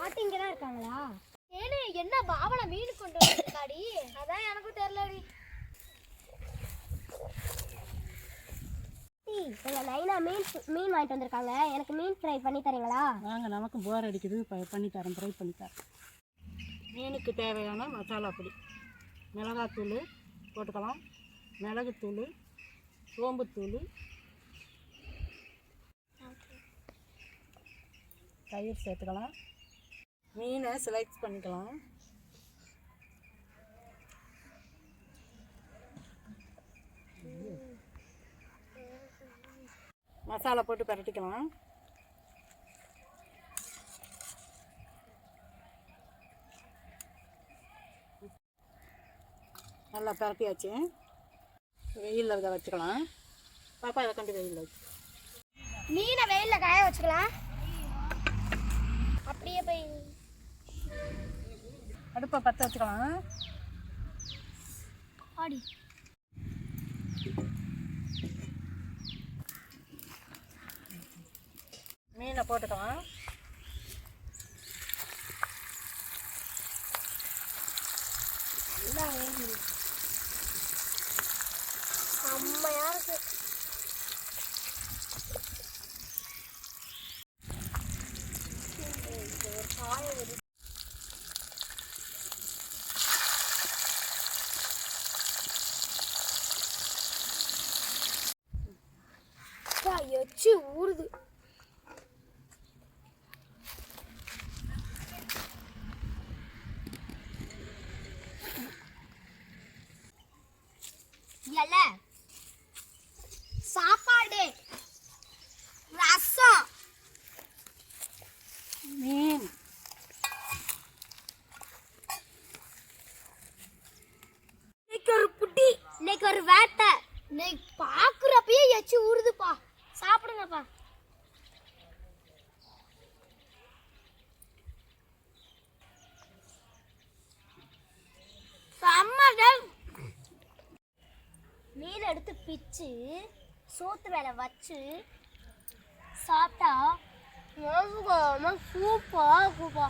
பாட்டி இங்கே தான் இருக்காங்களா? ஏனே என்ன பாவனை மீன் கொண்டு வந்திருக்காடி? அதான் எனக்கும் தெரியலடி. எங்கள் நைனா மீன் வாங்கிட்டு வந்திருக்காங்க. எனக்கு மீன் ஃப்ரை பண்ணி தரீங்களா? வாங்க, நமக்கு போர் அடிக்குது, பண்ணி தரேன், ஃப்ரை பண்ணி தரேன். மீனுக்கு தேவையான மசாலா பொடி, மிளகாத்தூள் போட்டுக்கலாம், மிளகுத்தூள், சோம்புத்தூள், தயிர் சேர்த்துக்கலாம். மீனை ஸ்லைஸ் பண்ணிக்கலாம். மசாலா போட்டு பரட்டிக்கலாம். நல்லா பரட்டியாச்சு. வெயிலில் இதை வச்சுக்கலாம். பாப்பா இதை கொண்டு வெயிலில் வச்சு மீனை வெயிலில் காய வச்சுக்கலாம். அப்படியே போய் அடுப்பை பற்ற வச்சுக்கலாம். ஆடி மீனை போட்டுக்கலாம். செம்மையா இருக்கு. எச்சு ஊறுது. சாப்பாடு, ரசம், மீன், இன்னைக்கு ஒரு புட்டி, இன்னைக்கு ஒரு வேட்டை. இன்னைக்கு பாக்குறப்பயே எச்சு ஊறுதுப்பா. சாப்பிடுங்கப்பா. மீன் எடுத்து பிச்சு சோத்து மேல வச்சு சாப்பிட்டா சூப்பரா இருக்குப்பா.